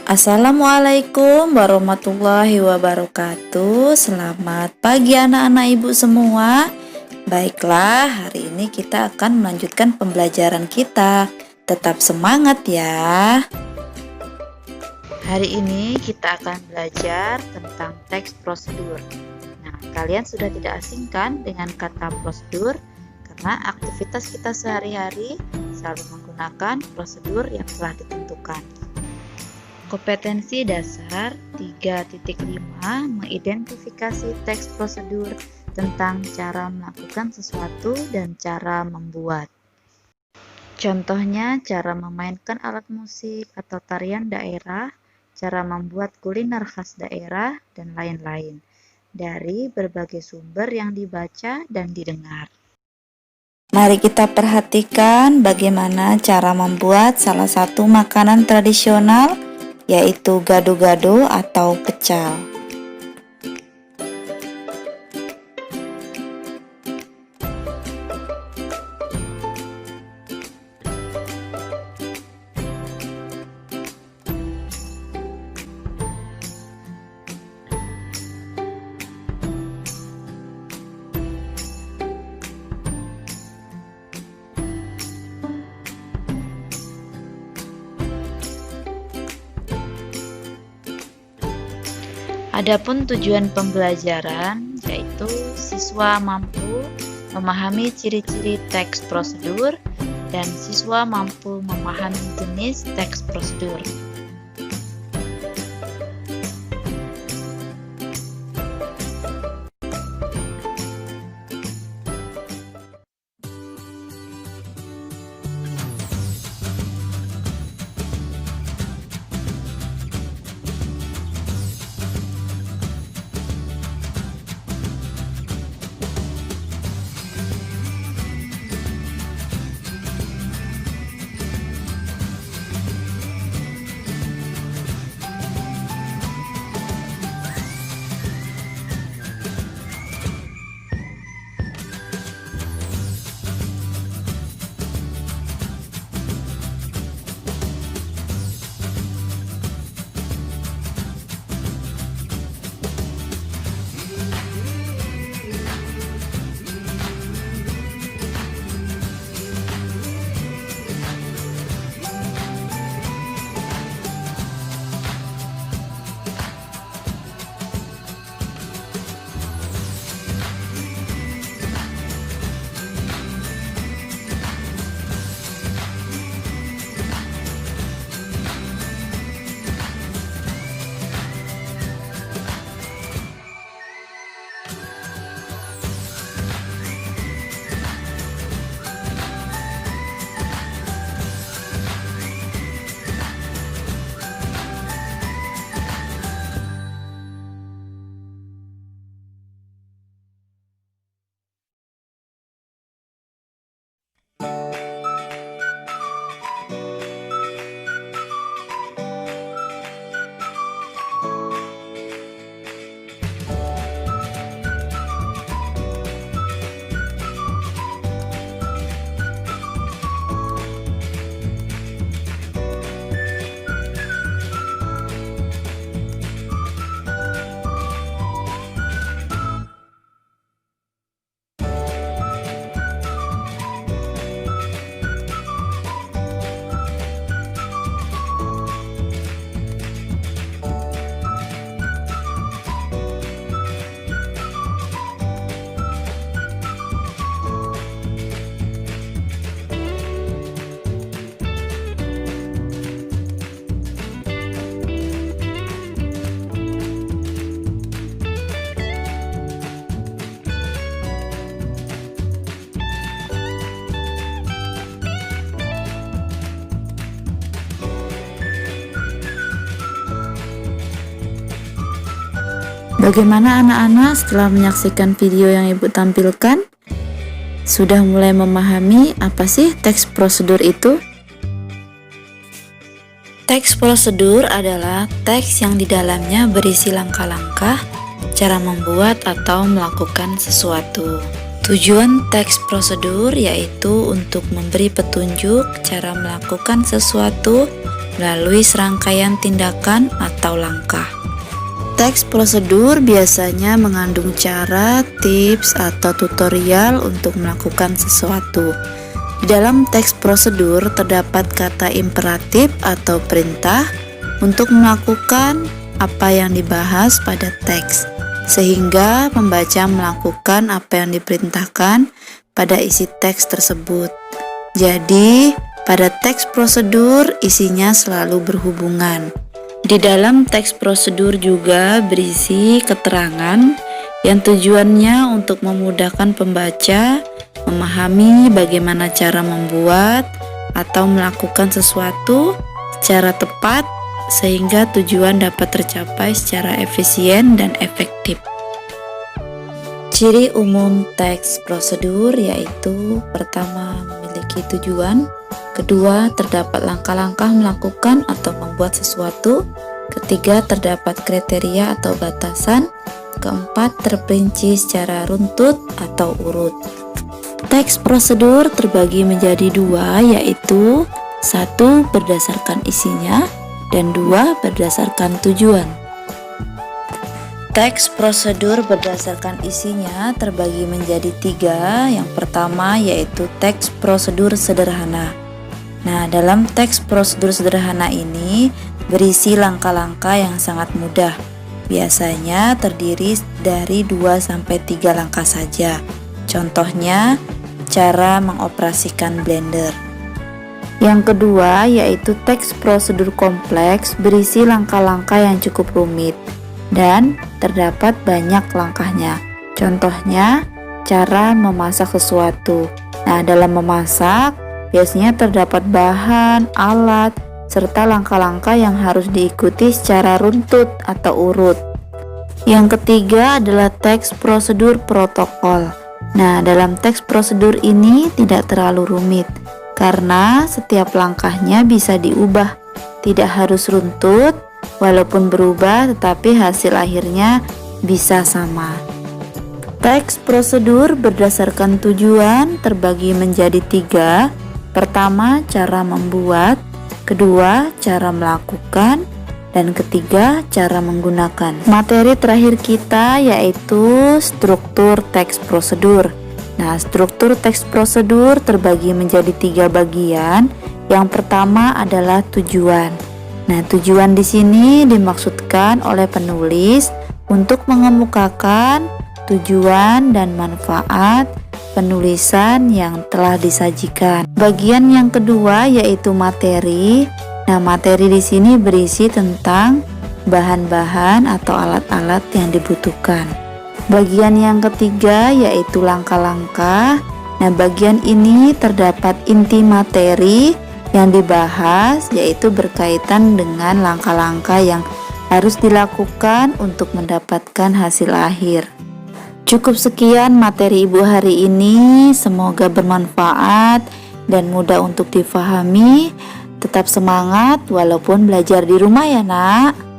Assalamualaikum warahmatullahi wabarakatuh. Selamat pagi anak-anak ibu semua. Baiklah, hari ini kita akan melanjutkan pembelajaran kita. Tetap semangat ya. Hari ini kita akan belajar tentang teks prosedur. Nah, kalian sudah tidak asing kan dengan kata prosedur? Karena aktivitas kita sehari-hari selalu menggunakan prosedur yang telah ditentukan. Kompetensi dasar 3.5 mengidentifikasi teks prosedur tentang cara melakukan sesuatu dan cara membuat. Contohnya cara memainkan alat musik atau tarian daerah, cara membuat kuliner khas daerah, dan lain-lain dari berbagai sumber yang dibaca dan didengar. Mari kita perhatikan bagaimana cara membuat salah satu makanan tradisional, yaitu gado-gado atau pecal. Adapun tujuan pembelajaran yaitu siswa mampu memahami ciri-ciri teks prosedur dan siswa mampu memahami jenis teks prosedur. Bagaimana anak-anak setelah menyaksikan video yang ibu tampilkan? Sudah mulai memahami apa sih teks prosedur itu? Teks prosedur adalah teks yang di dalamnya berisi langkah-langkah cara membuat atau melakukan sesuatu. Tujuan teks prosedur yaitu untuk memberi petunjuk cara melakukan sesuatu melalui serangkaian tindakan atau langkah. Teks prosedur biasanya mengandung cara, tips, atau tutorial untuk melakukan sesuatu. Di dalam teks prosedur terdapat kata imperatif atau perintah untuk melakukan apa yang dibahas pada teks, sehingga pembaca melakukan apa yang diperintahkan pada isi teks tersebut. Jadi, pada teks prosedur isinya selalu berhubungan. Di dalam teks prosedur juga berisi keterangan yang tujuannya untuk memudahkan pembaca memahami bagaimana cara membuat atau melakukan sesuatu secara tepat sehingga tujuan dapat tercapai secara efisien dan efektif. Ciri umum teks prosedur yaitu: pertama, memiliki tujuan; kedua, terdapat langkah-langkah melakukan atau membuat sesuatu; ketiga, terdapat kriteria atau batasan; keempat, terperinci secara runtut atau urut. Teks prosedur terbagi menjadi dua, yaitu satu, berdasarkan isinya, dan dua, berdasarkan tujuan. Teks prosedur berdasarkan isinya terbagi menjadi tiga. Yang pertama yaitu teks prosedur sederhana. Nah, dalam teks prosedur sederhana ini berisi langkah-langkah yang sangat mudah. Biasanya terdiri dari 2-3 langkah saja. Contohnya, cara mengoperasikan blender. Yang kedua yaitu teks prosedur kompleks, berisi langkah-langkah yang cukup rumit dan terdapat banyak langkahnya. Contohnya, cara memasak sesuatu. Nah, dalam memasak biasanya terdapat bahan, alat, serta langkah-langkah yang harus diikuti secara runtut atau urut. Yang ketiga adalah teks prosedur protokol. Nah, dalam teks prosedur ini tidak terlalu rumit karena setiap langkahnya bisa diubah. Tidak harus runtut, walaupun berubah tetapi hasil akhirnya bisa sama. Teks prosedur berdasarkan tujuan terbagi menjadi 3. Pertama, cara membuat; kedua, cara melakukan; dan ketiga, cara menggunakan. Materi terakhir kita yaitu struktur teks prosedur. Nah, struktur teks prosedur terbagi menjadi 3 bagian. Yang pertama adalah tujuan. Nah, tujuan di sini dimaksudkan oleh penulis untuk mengemukakan tujuan dan manfaat penulisan yang telah disajikan. Bagian yang kedua yaitu materi. Nah, materi di sini berisi tentang bahan-bahan atau alat-alat yang dibutuhkan. Bagian yang ketiga yaitu langkah-langkah. Nah, bagian ini terdapat inti materi yang dibahas, yaitu berkaitan dengan langkah-langkah yang harus dilakukan untuk mendapatkan hasil akhir. Cukup sekian materi Ibu hari ini, semoga bermanfaat dan mudah untuk difahami. Tetap semangat walaupun belajar di rumah ya, Nak.